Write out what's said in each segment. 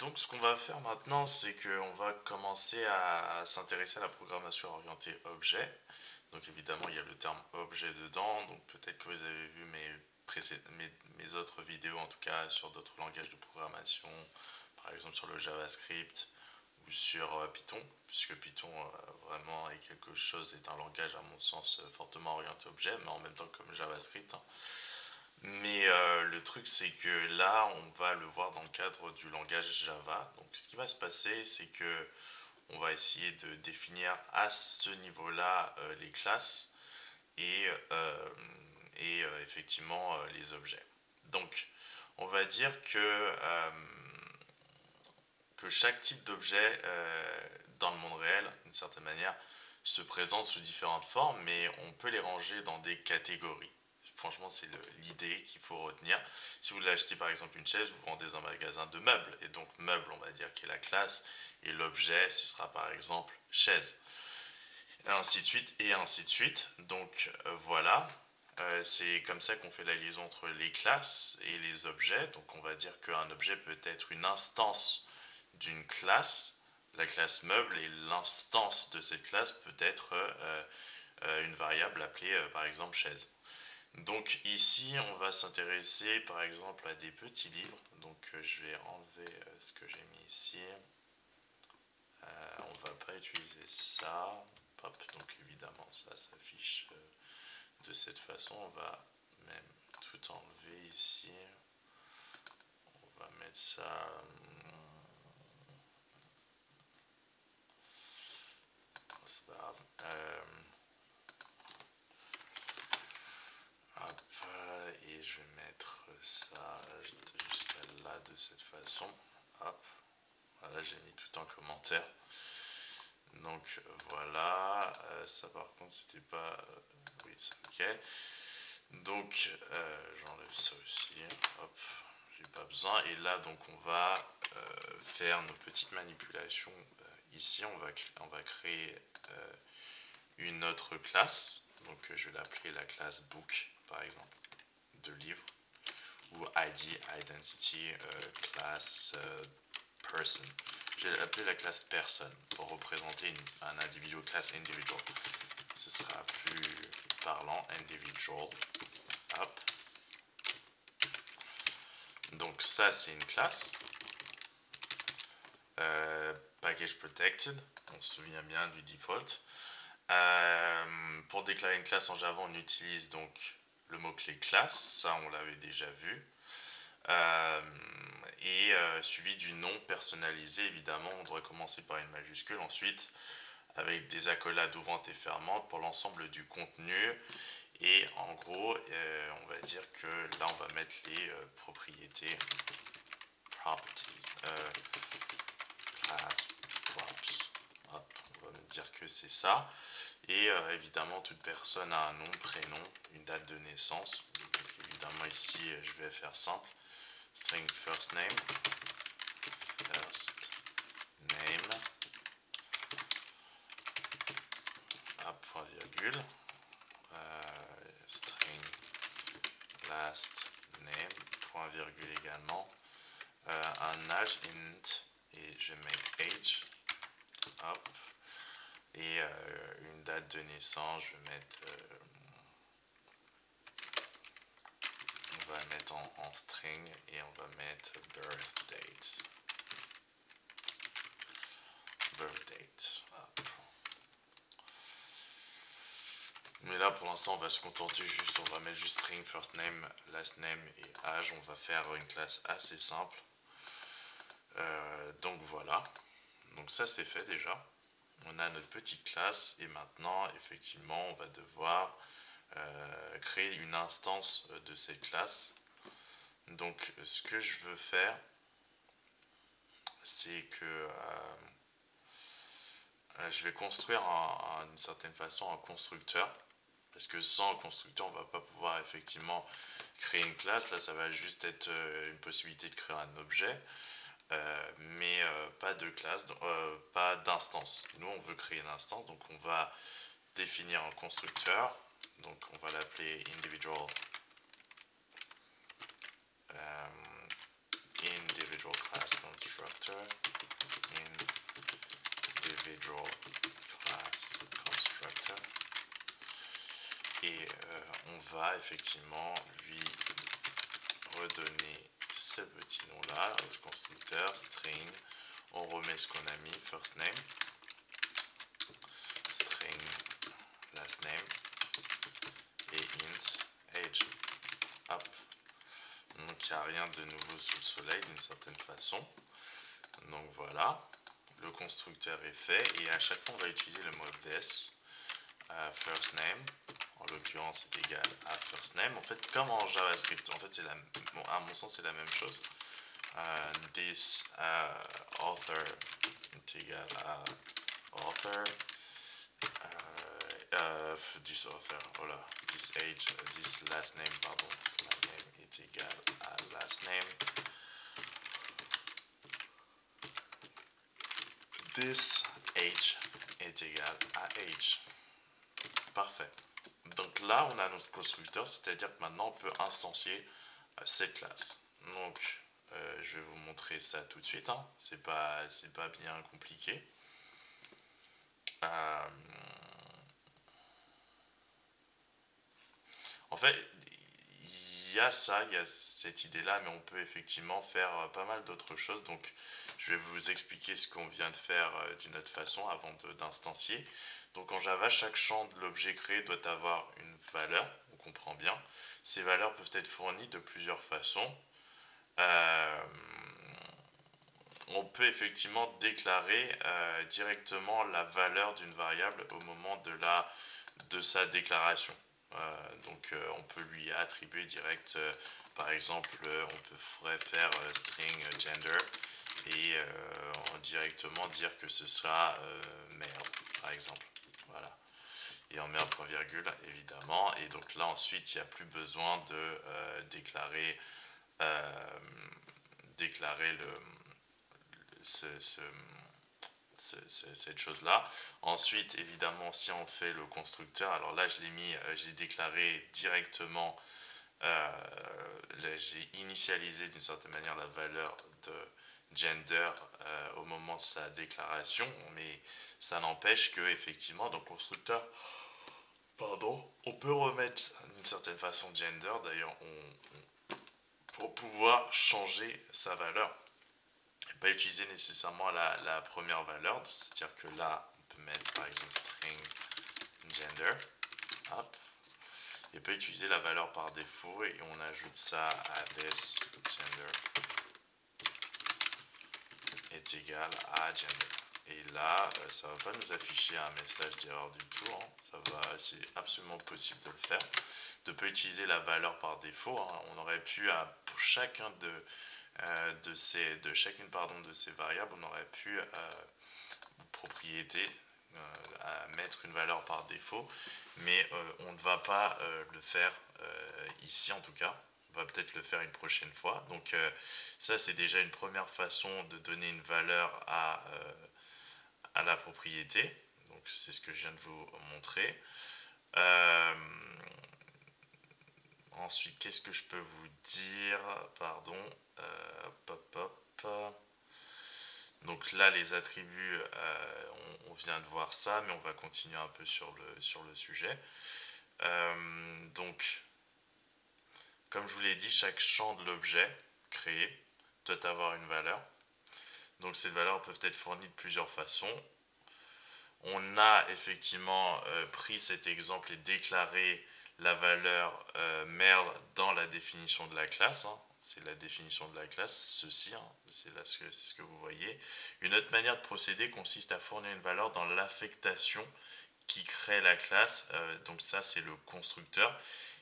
Donc ce qu'on va faire maintenant, c'est qu'on va commencer à s'intéresser à la programmation orientée objet. Donc évidemment, il y a le terme objet dedans, donc peut-être que vous avez vu mes autres vidéos, en tout cas sur d'autres langages de programmation, par exemple sur le JavaScript ou sur Python, puisque Python vraiment est un langage à mon sens fortement orienté objet, mais en même temps comme JavaScript. Mais le truc, c'est que là, on va le voir dans le cadre du langage Java. Donc, ce qui va se passer, c'est que on va essayer de définir à ce niveau-là les classes et, effectivement les objets. Donc, on va dire que chaque type d'objet dans le monde réel, d'une certaine manière, se présente sous différentes formes, mais on peut les ranger dans des catégories. Franchement, c'est l'idée qu'il faut retenir. Si vous voulez acheter par exemple une chaise, vous vendez dans un magasin de meubles. Et donc meuble, on va dire, qui est la classe. Et l'objet, ce sera par exemple chaise. Et ainsi de suite, et ainsi de suite. Donc voilà. C'est comme ça qu'on fait la liaison entre les classes et les objets. Donc on va dire qu'un objet peut être une instance d'une classe, la classe meuble, et l'instance de cette classe peut être une variable appelée par exemple chaise. Donc ici, on va s'intéresser par exemple à des petits livres. Donc je vais enlever ce que j'ai mis ici. On va pas utiliser ça. Hop, donc évidemment, ça s'affiche de cette façon. On va même tout enlever ici. On va mettre ça. C'est pas grave. Et je vais mettre ça jusqu'à là de cette façon. Hop. Voilà, j'ai mis tout en commentaire. Donc voilà, ça par contre c'était pas... oui, c'est ok. Donc j'enlève ça aussi. Hop, j'ai pas besoin. Et là donc on va faire nos petites manipulations. Ici on va créer une autre classe. Donc je vais l'appeler la classe book par exemple, de livre, ou ID, identity, class, person. Je vais l'appeler la classe personne pour représenter un individu, classe individual. Ce sera plus parlant, individual. Hop. Donc ça c'est une classe. Package protected, on se souvient bien du default. Pour déclarer une classe en Java, on utilise donc le mot-clé classe, ça on l'avait déjà vu. Suivi du nom personnalisé, évidemment, on devrait commencer par une majuscule, ensuite avec des accolades ouvrantes et fermantes pour l'ensemble du contenu. Et en gros, on va dire que là on va mettre les propriétés, properties, class props. Hop, on va dire que c'est ça. Et évidemment, toute personne a un nom, prénom, une date de naissance. Donc évidemment ici, je vais faire simple. String first name, point virgule, string last name, point virgule également, un âge int, et je mets age, hop, et une date de naissance, je vais mettre, on va mettre en string, et on va mettre birth date. Hop. Mais là pour l'instant on va se contenter juste, on va mettre juste string first name, last name et âge. On va faire une classe assez simple. Donc voilà, donc ça c'est fait déjà. On a notre petite classe et maintenant effectivement on va devoir créer une instance de cette classe. Donc ce que je veux faire, c'est que je vais construire d'une certaine façon un constructeur, parce que sans constructeur on va pas pouvoir effectivement créer une classe. Là ça va juste être une possibilité de créer un objet, mais pas de classe, pas d'instance. Nous on veut créer une instance, donc on va définir un constructeur, donc on va l'appeler individual class construct. constructor, individual class constructor, et on va effectivement lui redonner ce petit nom là au constructeur string. On remet ce qu'on a mis, first name, string last name et int age. Hop. Donc il n'y a rien de nouveau sous le soleil d'une certaine façon. Donc voilà, le constructeur est fait et à chaque fois on va utiliser le mot this, first name, en l'occurrence c'est égal à first name. En fait comme en JavaScript, en fait à mon sens c'est la même chose. This author est égal à author, this author, voilà, this age, this last name, pardon, last name est égal à last name. This age est égal à age. Parfait. Donc là, on a notre constructeur, c'est-à-dire que maintenant, on peut instancier cette classe. Donc, je vais vous montrer ça tout de suite. Hein. C'est pas bien compliqué. En fait, il y a cette idée-là, mais on peut effectivement faire pas mal d'autres choses. Donc, je vais vous expliquer ce qu'on vient de faire d'une autre façon avant d'instancier. Donc, en Java, chaque champ de l'objet créé doit avoir une valeur. On comprend bien. Ces valeurs peuvent être fournies de plusieurs façons. On peut effectivement déclarer directement la valeur d'une variable au moment de sa déclaration. Donc on peut lui attribuer direct, par exemple, on pourrait faire string gender et directement dire que ce sera male, par exemple. Voilà. Et en male point virgule, évidemment. Et donc là, ensuite, il n'y a plus besoin de déclarer cette chose-là. Ensuite, évidemment, si on fait le constructeur, alors là, j'ai déclaré directement, j'ai initialisé d'une certaine manière la valeur de gender au moment de sa déclaration, mais ça n'empêche que, effectivement, dans le constructeur, on peut remettre d'une certaine façon gender, d'ailleurs, pour pouvoir changer sa valeur. Pas utiliser nécessairement la première valeur, c'est-à-dire que là on peut mettre par exemple string gender, hop, et peut utiliser la valeur par défaut et on ajoute ça à this gender est égal à gender. Et là ça va pas nous afficher un message d'erreur du tout, hein. C'est absolument possible de le faire, de pas utiliser la valeur par défaut, hein. On aurait pu pour chacun de chacune de ces variables, on aurait pu propriété mettre une valeur par défaut, mais on ne va pas le faire ici en tout cas. On va peut-être le faire une prochaine fois. Donc ça c'est déjà une première façon de donner une valeur à la propriété. Donc c'est ce que je viens de vous montrer. Ensuite, qu'est-ce que je peux vous dire? Pardon. Donc là, les attributs, on vient de voir ça, mais on va continuer un peu sur le sujet. Donc, comme je vous l'ai dit, chaque champ de l'objet créé doit avoir une valeur. Donc ces valeurs peuvent être fournies de plusieurs façons. On a effectivement pris cet exemple et déclaré la valeur male dans la définition de la classe. Hein. C'est la définition de la classe, ceci, hein. C'est ce que vous voyez. Une autre manière de procéder consiste à fournir une valeur dans l'affectation qui crée la classe. Donc ça, c'est le constructeur.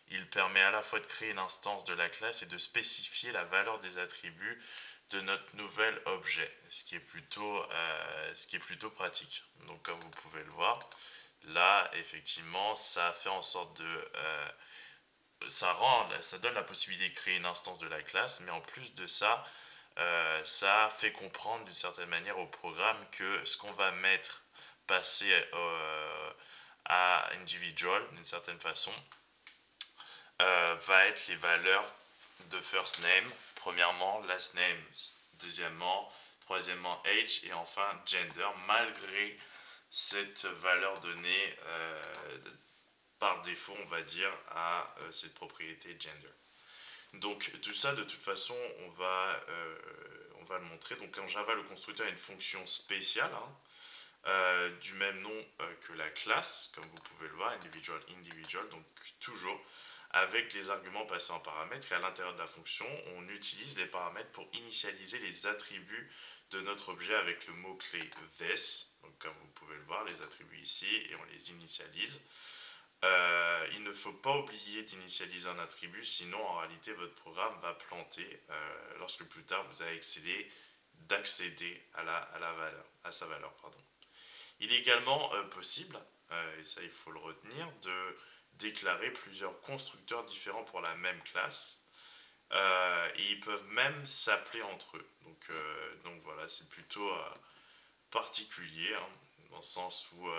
Il permet à la fois de créer une instance de la classe et de spécifier la valeur des attributs de notre nouvel objet, ce qui est plutôt pratique. Donc comme vous pouvez le voir, là, effectivement, ça fait en sorte de... ça donne la possibilité de créer une instance de la classe, mais en plus de ça, ça fait comprendre d'une certaine manière au programme que ce qu'on va passer à individual d'une certaine façon, va être les valeurs de first name, premièrement, last name, deuxièmement, troisièmement age et enfin gender, malgré cette valeur donnée par défaut, on va dire, à cette propriété gender. Donc tout ça, de toute façon, on va le montrer. Donc en Java, le constructeur a une fonction spéciale, du même nom que la classe, comme vous pouvez le voir, individual, donc toujours avec les arguments passés en paramètres. Et à l'intérieur de la fonction, on utilise les paramètres pour initialiser les attributs de notre objet avec le mot-clé this. Donc comme vous pouvez le voir, les attributs ici, et on les initialise. Il ne faut pas oublier d'initialiser un attribut, sinon en réalité votre programme va planter lorsque plus tard vous avez d'accéder à sa valeur. Il est également possible, et ça il faut le retenir, de déclarer plusieurs constructeurs différents pour la même classe, et ils peuvent même s'appeler entre eux. Donc voilà, c'est plutôt particulier, dans le sens où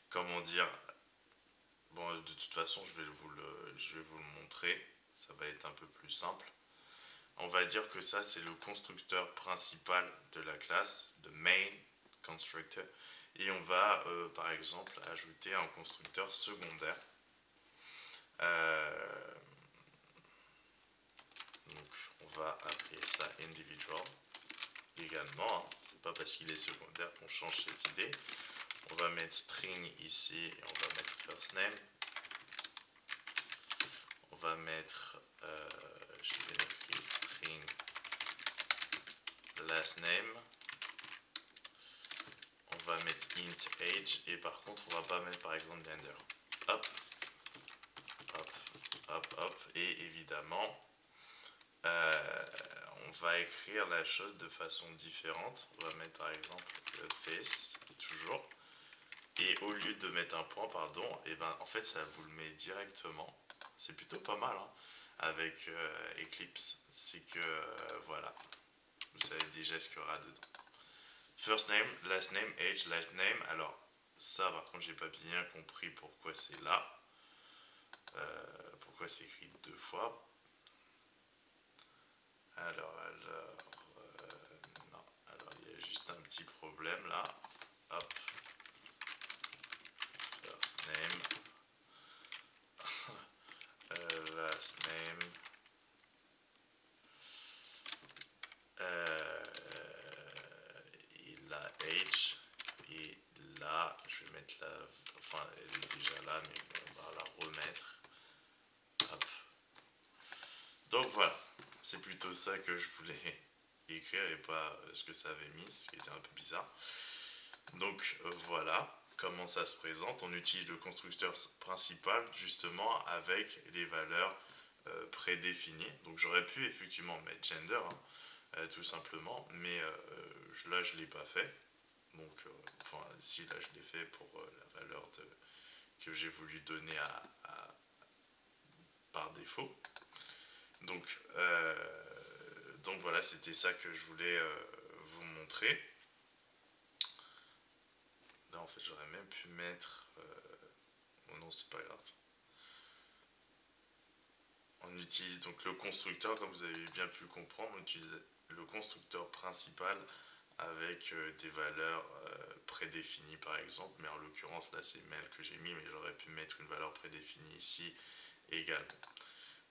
comment dire, bon, de toute façon je vais vous le montrer, ça va être un peu plus simple. On va dire que ça c'est le constructeur principal de la classe, de main constructor, et on va par exemple ajouter un constructeur secondaire. Donc on va appeler ça individual également, c'est pas parce qu'il est secondaire qu'on change cette idée. On va mettre string ici et on va mettre first name. On va mettre, je vais écrire string last name. On va mettre int age et par contre on va pas mettre par exemple gender. Hop, hop, hop, hop, et évidemment on va écrire la chose de façon différente. On va mettre par exemple this toujours. Et au lieu de mettre un point, et ben en fait ça vous le met directement. C'est plutôt pas mal avec Eclipse. C'est que voilà, vous savez déjà ce qu'il y aura dedans. First name, last name, age, last name. Alors ça par contre j'ai pas bien compris pourquoi c'est là. Pourquoi c'est écrit deux fois. Alors il y a juste un petit problème là. Hop. First name. Last name. Et la age. Et là, je vais mettre la... Enfin, elle est déjà là, mais on va la remettre. Hop. Donc voilà. C'est plutôt ça que je voulais écrire et pas ce que ça avait mis, ce qui était un peu bizarre. Donc voilà comment ça se présente. On utilise le constructeur principal justement avec les valeurs prédéfinies. Donc j'aurais pu effectivement mettre gender, tout simplement, mais là je ne l'ai pas fait. Donc enfin si, là je l'ai fait pour la valeur que j'ai voulu donner par défaut. Donc voilà, c'était ça que je voulais vous montrer. Là en fait j'aurais même pu mettre... Oh non, c'est pas grave. On utilise donc le constructeur, comme vous avez bien pu comprendre, on utilise le constructeur principal avec des valeurs prédéfinies par exemple, mais en l'occurrence là c'est mail que j'ai mis, mais j'aurais pu mettre une valeur prédéfinie ici également.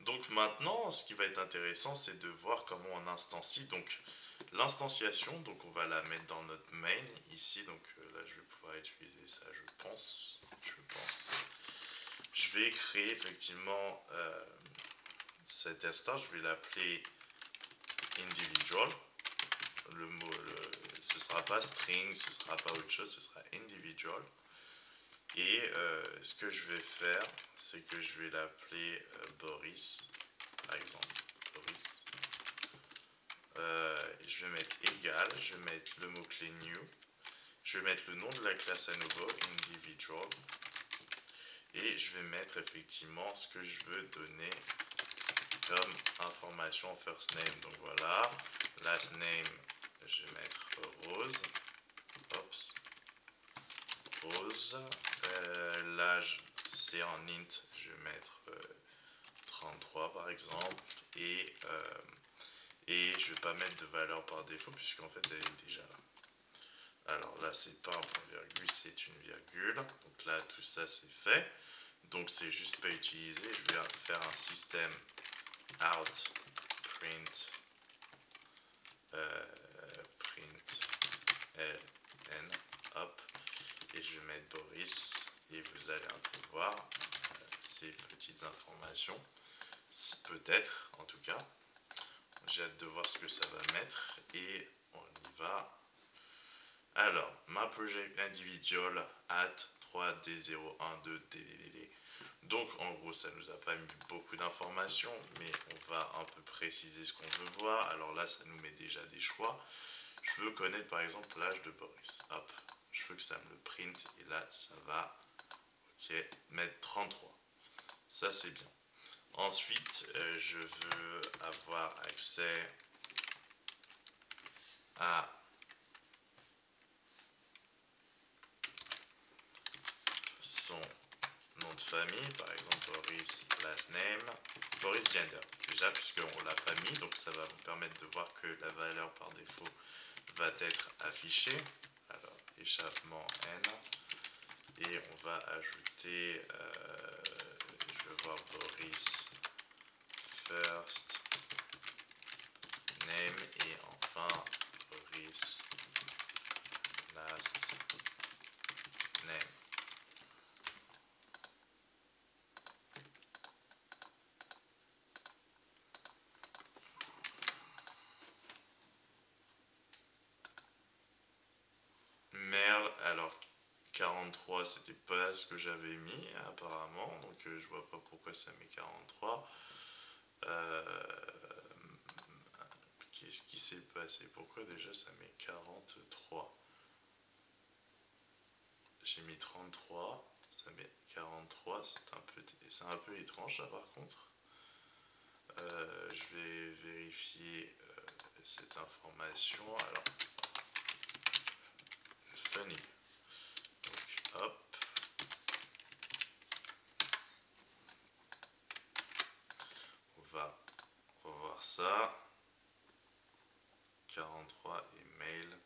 Donc maintenant, ce qui va être intéressant, c'est de voir comment on instancie. Donc l'instanciation, donc on va la mettre dans notre main ici. Donc là, je vais pouvoir utiliser ça, je pense. Je vais créer effectivement cette instance. Je vais l'appeler individual. Le mot, ce sera pas string, ce sera pas autre chose, ce sera individual. Et ce que je vais faire, c'est que je vais l'appeler Boris, par exemple. Boris. Je vais mettre égal, je vais mettre le mot-clé new. Je vais mettre le nom de la classe à nouveau, individual. Et je vais mettre effectivement ce que je veux donner comme information first name. Donc voilà, last name, je vais mettre Rose. Oups. Rose. L'âge c'est en int, je vais mettre 33 par exemple, et Et je vais pas mettre de valeur par défaut puisqu'en fait elle est déjà là. Alors là c'est pas un point virgule, c'est une virgule. Donc là tout ça c'est fait. Donc c'est juste pas utilisé. Je vais faire un système out print print ln hop et je vais mettre Boris et vous allez un peu voir ces petites informations. Peut-être en tout cas. J'ai hâte de voir ce que ça va mettre et on y va. Alors, ma project individual at 3D012DDD. Donc, en gros, ça nous a pas mis beaucoup d'informations, mais on va un peu préciser ce qu'on veut voir. Alors là, ça nous met déjà des choix. Je veux connaître, par exemple, l'âge de Boris. Hop, je veux que ça me le print, et là, ça va, ok, mettre 33. Ça, c'est bien. Ensuite, je veux avoir accès à son nom de famille, par exemple Boris last name, Boris gender, déjà puisqu'on l'a pas mis, donc ça va vous permettre de voir que la valeur par défaut va être affichée. Alors échappement N, et on va ajouter, je veux voir Boris first name, et enfin Boris last name. Merde, alors 43 c'était pas ce que j'avais mis apparemment, donc je vois pas pourquoi ça met 43. Qu'est-ce qui s'est passé? Pourquoi déjà ça met 43? J'ai mis 33, ça met 43, c'est un peu étrange là par contre. Je vais vérifier cette information. Alors, funny. Donc, hop. On va revoir ça. 43 et mail.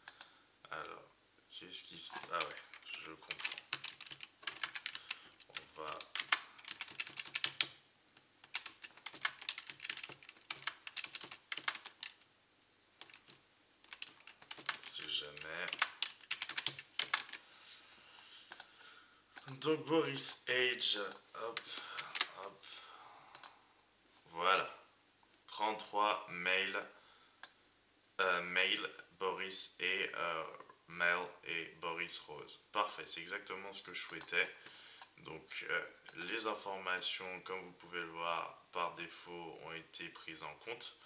Alors, qu'est-ce qui se passe? Ah ouais, je comprends. On va... Si jamais... Donc Boris age, hop, hop. Voilà. 33 mail, mail, Boris et Mel et Boris Rose. Parfait, c'est exactement ce que je souhaitais. Donc les informations, comme vous pouvez le voir, par défaut ont été prises en compte.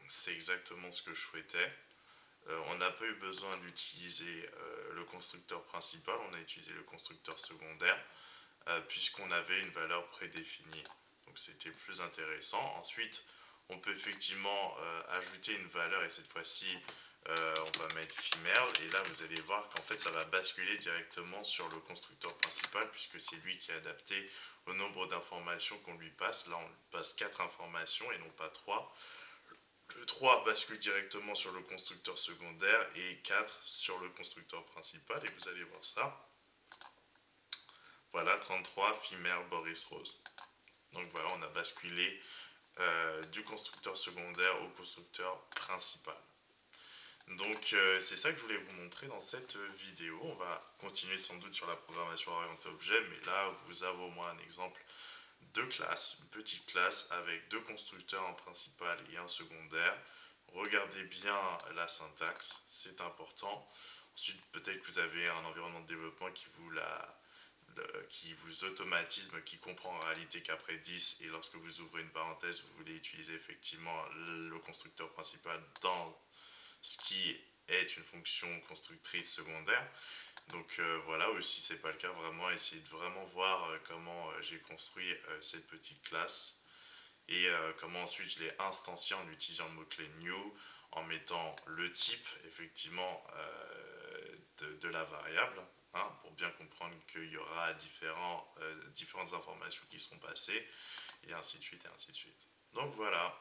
C'est exactement ce que je souhaitais. On n'a pas eu besoin d'utiliser le constructeur principal, on a utilisé le constructeur secondaire puisqu'on avait une valeur prédéfinie. Donc c'était plus intéressant. Ensuite, on peut effectivement ajouter une valeur et cette fois-ci on va mettre female et là vous allez voir qu'en fait ça va basculer directement sur le constructeur principal puisque c'est lui qui est adapté au nombre d'informations qu'on lui passe. Là on lui passe 4 informations et non pas 3. Le 3 bascule directement sur le constructeur secondaire et 4 sur le constructeur principal et vous allez voir ça. Voilà, 33, female, Boris Rose. Donc voilà, on a basculé du constructeur secondaire au constructeur principal. Donc c'est ça que je voulais vous montrer dans cette vidéo. On va continuer sans doute sur la programmation orientée objet, mais là vous avez au moins un exemple de classe, une petite classe avec 2 constructeurs, un principal et un secondaire. Regardez bien la syntaxe, c'est important. Ensuite, peut-être que vous avez un environnement de développement qui vous automatise, qui comprend en réalité qu'après 10, et lorsque vous ouvrez une parenthèse, vous voulez utiliser effectivement le constructeur principal dans ce qui est une fonction constructrice secondaire. Donc voilà, ou si c'est pas le cas, vraiment essayez de vraiment voir comment j'ai construit cette petite classe et comment ensuite je l'ai instancié en utilisant le mot-clé new, en mettant le type effectivement de la variable, hein, pour bien comprendre qu'il y aura différentes informations qui seront passées, et ainsi de suite, et ainsi de suite. Donc voilà.